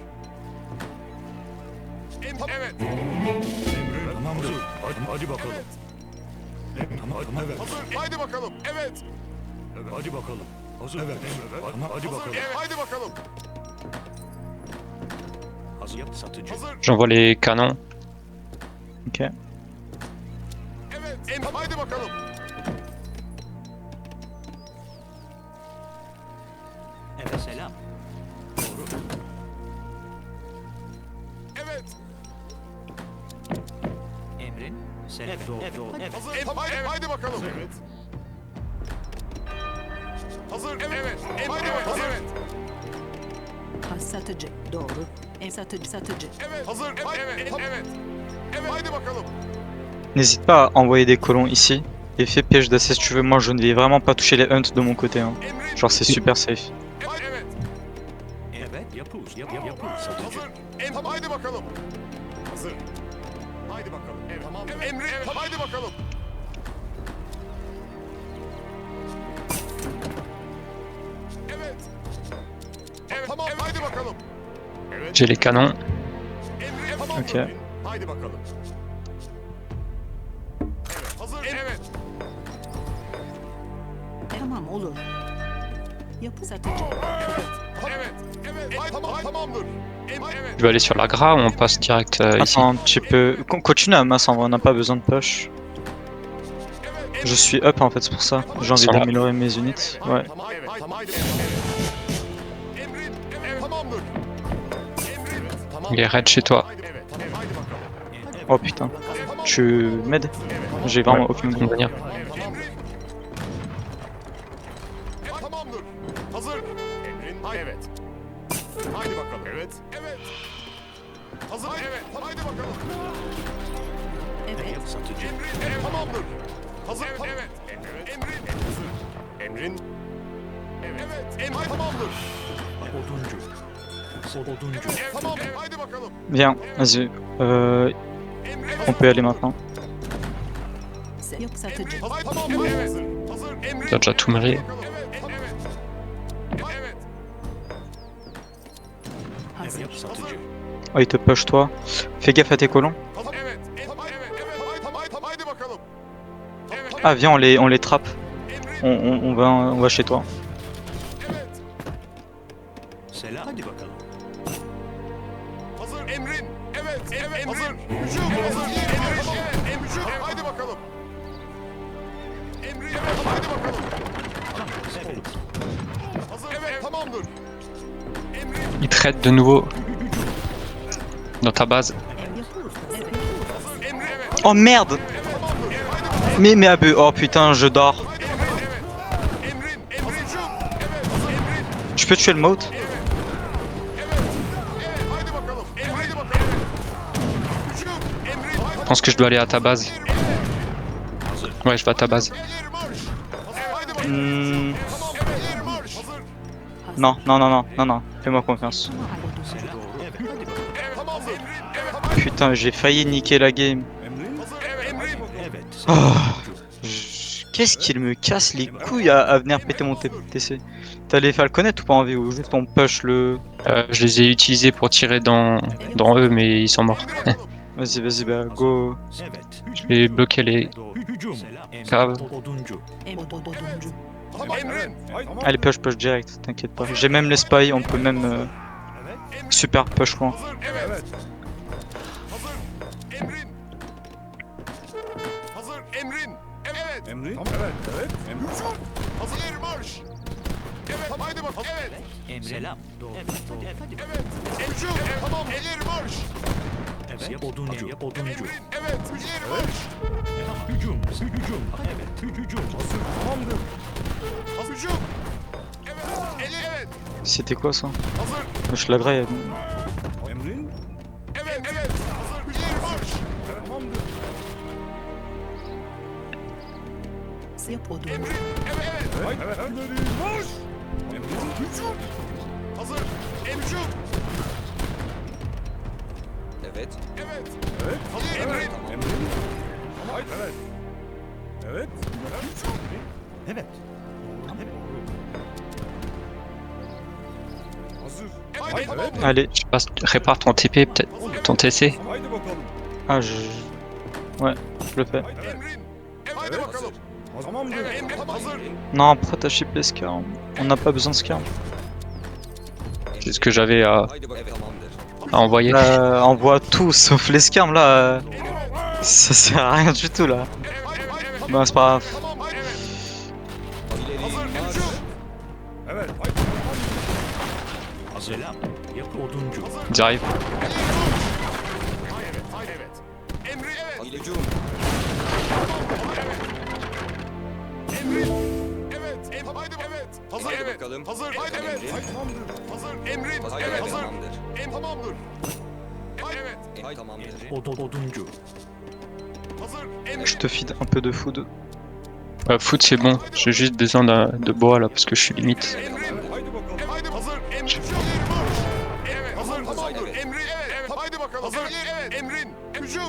Evet. Tamamdır. Hadi bakalım. Tamam. Evet. Hazır. Haydi bakalım. Evet. Hadi bakalım. Hazır. Evet. Tamam. Hadi bakalım. Evet. Haydi bakalım. Hazır. Satıcı. Hazır. J'envoie les canons. Ok. Evet. Haydi bakalım. Evet. Selam. Doğru. Evet. Emrin. Selam. Evet. Doğru. Evet. Hazır. Haydi bakalım. Evet. Hazır. Evet. Haydi bakalım. Evet. Satıcı. Doğru. Satıcı. Evet. Hazır. Evet. Evet. Evet. Haydi bakalım. N'hésite pas à envoyer des colons ici et fais piège d'accès si tu veux. Moi je ne vais vraiment pas toucher les hunts de mon côté. Hein. Emrin. Genre c'est super safe. Evet. Evet. Yapıyoruz. Yapıyoruz. Satıcı. Hazır. Haydi bakalım. Hazır. Haydi bakalım. Evet. Tamam. Emrin. Evet. Haydi bakalım. Evet. Evet. Tamam. Haydi bakalım. Evet. J'ai les canons. Emrin. Tamam. Ok. Haydi bakalım. Evet. Hazır. Evet. Tamam olur. Yapı satıcı. Evet. Evet. Haydi tamam. Tamamdır. Evet. Je vais aller sur la Gra ou on passe direct ici? Attends, tu peux continuer à masse en vrai, on n'a pas besoin de push. Je suis up en fait, c'est pour ça. J'ai envie Ça va. d'améliorer mes unités. Ouais. Tamam. Evet. Tamam. Emrin. Evet. Tamamdır. Emrin. Tamam. Il est raid chez toi. Evet. Tamam. Haydi bakalım. Oh putain. Tu m'aides? J'ai vraiment aucune On va venir. Tamamdır. Hazır. Emrin. Evet. Haydi bakalım. Evet. Evet. Hazır. Evet. Haydi bakalım. Evet. Satıcı. Emrin. Evet. Tamamdır. Hazır. Evet. Evet. Emrin. Hazır. Emrin. Evet. Emrin. Tamamdır. Oduncu. Oduncu. Evet. Tamam. Haydi bakalım. Viens, vas-y. Emrin. On peut aller maintenant. Yapı satıcı. Hazır. Tamam. Evet. Hazır. Emrin. T'as déjà tout mêlé. Evet. Evet. Hazır. Evet. Satıcı. Oh, il te push toi. Fais gaffe à tes colons. Hazır. Evet. Evet. Evet. Haydi bakalım. Evet. Ah, viens, on les trappe. On va chez toi. Evet. Selam. Hadi bakalım. Hazır. Emrin. Evet. Evet. Hazır. Hücum. Hazır. Emrin. Evet. Hücum. Haydi bakalım. Emrin. Evet. Haydi bakalım. Evet. Hazır. Evet. Tamamdır. Emrin. Il traite de nouveau dans ta base. Yapıyoruz. Evet. Hazır. Emrin. Evet. Oh merde! Tamamdır. Haydi bakalım. Mais abus. Oh putain, je dors. Haydi bakalım. Evet. Emrin. Emrin. Hücum. Evet. Hazır. Emrin. Tu peux tuer le moat? Evet. Evet. Haydi bakalım. Emrin. Haydi bakalım. Hücum. Emrin. Haydi. Je pense que je dois aller à ta base. Ouais, je vais à ta base. İleri marş. Hazır. Haydi bakalım. Hmm, Tamam. Evet. İleri marş. Hazır. non, non, non, non, non, non. Fais-moi confiance. Selam. Evet. Hadi bakalım. Evet. Tamamdır. Emrin. Evet. Putain, j'ai failli niquer la game. Hazır. Evet. Emrin. Evet. Qu'est-ce qu'il me casse les couilles à venir péter mon TC? T'as les falconettes ou pas en vie ou juste on push le... Je les ai utilisés pour tirer dans eux, mais ils sont morts. Vas-y, vas-y, bah go. Evet. Je vais bloquer les Hücum. Selam. caves. Oduncu. Oduncu. Tamam. Emrin. Allez, push direct, t'inquiète pas. J'ai même les spies, on peut même super push loin. Hazır. Evet. Hazır. Emrin. Hazır. Emrin. Evet. Emrin? Evet, evet. Emrin. Hazır. İleri marş. Evet. Haydi bak. Evet. Selam. Evet. Hadi bakalım. Evet. Hücum. Tamam. İleri marş. Evet. Oduncu. Oduncu. Emrin, evet. İleri marş. Hücum. Hücum. Evet. Hücum. Hazır. Tamamdır. Hazır. Hücum. Evet. Evet. C'était quoi ça? Hazır. Je l'agréais. Emrin. Evet. Evet. Hazır. İleri marş. Tamamdır. Yap oduncu. Emrin, evet. Evet. Evet. İleri marş. Emrin. Hücum. Hazır. Hücum. Evet. Evet. Evet. Hazır. Emrin. Emrin. Haydi. Evet. Evet. Hücum. Evet. Hazır. Haydi. Evet. Evet. Allez. Je passe, répare ton TP, peut-être. Ton TC. Haydi bakalım. Ah, Ouais, je le fais. Emrin. Evet. Haydi bakalım. Tamamdır. Evet. Emrin. Hazır. Non, après t'as chip les scarms. On n'a pas besoin de scarms. C'est ce que j'avais à Haydi bakalım. Tamamdır. envoyer. Envoie tout sauf les scarms là. Ça sert à rien du tout là. Bon, c'est pas grave. Tamam. Haydi. Evet. İleri Hazır. marş. Hücum. Evet. Haydi. Hazır. Selam. Yapı oduncu. J'arrive. Evet. Haydi. Evet. Emri. Evet. Hücum. Emrin. Evet. Haydi. Evet. Hazır. Haydi Evet. bakalım. Hazır. Haydi. Evet. Emrin. Haydi. Tamamdır. Hazır. Emrin. Haydi Evet. bakalım. Hazır. Tamamdır. Tamamdır. Haydi. Evet. Haydi tamamdır. Oduncu. Hazır. Emrin. Je te feed un peu de food. Foot, c'est bon. J'ai juste besoin de bois là parce que je suis limite. Emrin. Haydi bakalım. Haydi. Hazır. Emrin. Evet. Hazır. Tamamdır. Emrin. Evet. Evet. Haydi bakalım. Hazır. Evet. Emrin. Hücum.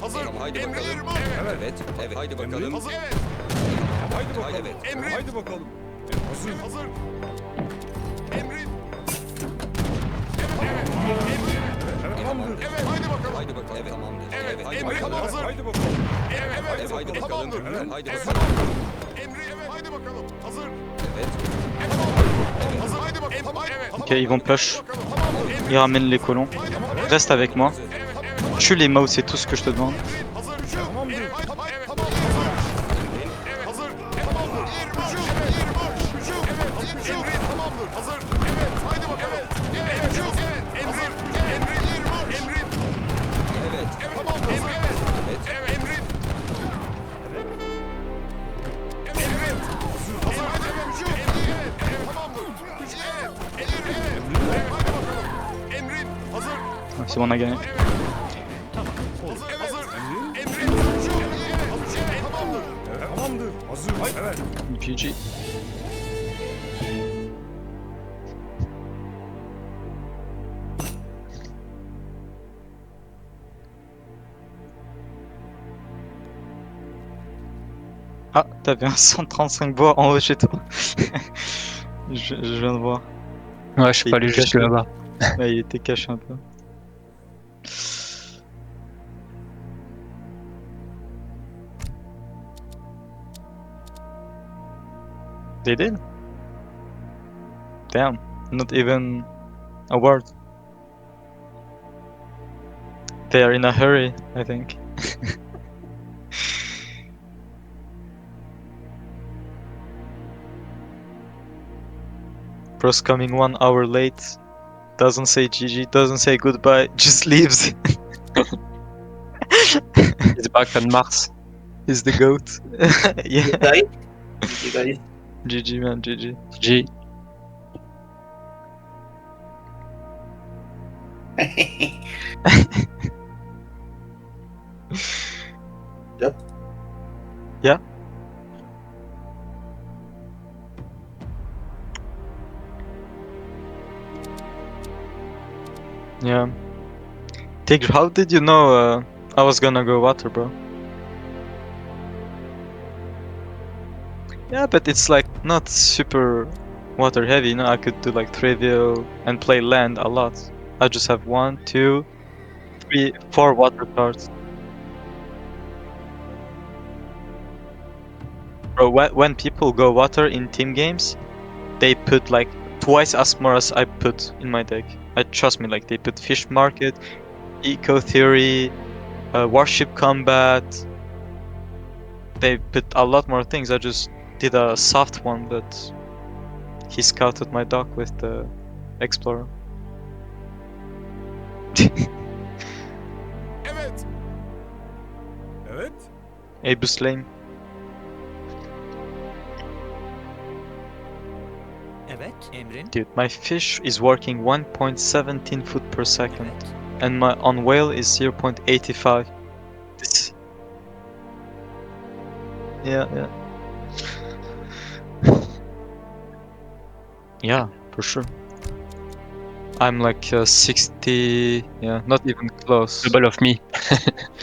Hazır. Tamam, haydi Emrin. bakalım. Evet. Evet. Evet. Haydi bakalım. Hazır. Evet. Haydi bakalım. Evet. Emrin. Haydi bakalım. Hazır. Hazır. Emrin. Tamamdır. Evet. Haydi bakalım. Haydi bakalım. Evet. Tamamdır. Evet. Haydi Emrin. bakalım. Hazır. Haydi bakalım. Evet. Evet. Haydi bakalım. Tamamdır. Haydi Evet. bakalım. Emrin. Evet. Haydi bakalım. Hazır. Evet. Hazır. Haydi bakalım. Tamam. Evet. Ok, ils vont push. Bakalım. Tamamdır. Emrin. Ils ramènent les colons. Reste avec moi. Tue les mouse, c'est tout ce que je te demande. Hazır. Hücum. Tamamdır. Evet. Tamamdır. Evet. Hazır. Tamamdır. Hücum. Evet. Hücum. Evet. Hücum. Tamamdır. Hazır. Evet. Haydi bakalım. Evet. Hücum. Evet. Emrin. Emrin. Emrin. Evet. Tamamdır. Evet. Evet. Evet. Emrin. Emrin. Hazır. Haydi bakalım. Hücum. Evet. Evet. Tamamdır. Hücum. Evet. Emrin. Evet. Haydi bakalım. Emrin. Hazır. Ouais, c'est bon, on a gagné. Hazır. Hazır. Emrin. Hücum. Evet. Tamamdır. Tamamdır. Hazır. Haydi. Evet. GG. Ah, t'avais un 135 bois en haut chez toi. je viens de voir. Ouais, je suis Et pas allé il jusque cache- là-bas. Ouais, il était caché un peu. They did? Damn, not even a word. They are in a hurry, I think. Bros coming 1 hour late. Doesn't say GG, doesn't say goodbye, just leaves. He's back on Mars. He's the goat. Yeah, Guys. You guys. GG man, GG. G. Yep. Yeah. Yeah. Tigre, how did you know I was gonna go water, bro? Yeah, but it's like not super water heavy, you know, I could do like trivial and play land a lot. I just have 1, 2, 3, 4 water cards. Bro, when people go water in team games, they put like twice as more as I put in my deck. Trust me, like they put fish market, eco theory, warship combat. They put a lot more things. I just did a soft one, but he scouted my dock with the explorer. Abus Lane. Evet, emrin. Dude, my fish is working 1.17 foot per second, and my on whale is 0.85. This... Yeah, yeah. Yeah, for sure. I'm like 60, yeah, not even close. Double of me.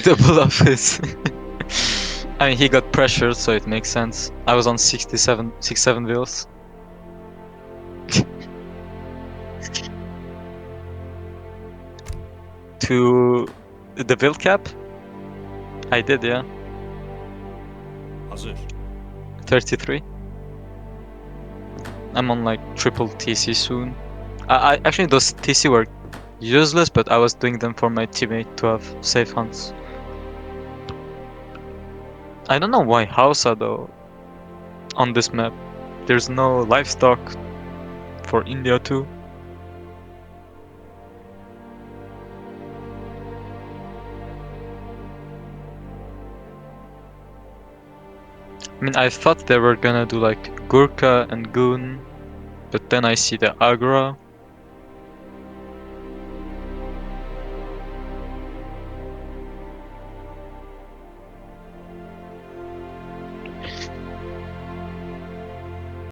Double of his. I mean, he got pressured, so it makes sense. I was on 67 wheels. To the wheel cap? I did, yeah. Hazır. 33. I'm on like triple TC soon. I actually those TC were useless, but I was doing them for my teammate to have safe hunts. I don't know why Hausa though on this map. There's no livestock for India too. I mean, I thought they were gonna do like Gurkha and Goon, but then I see the Agra,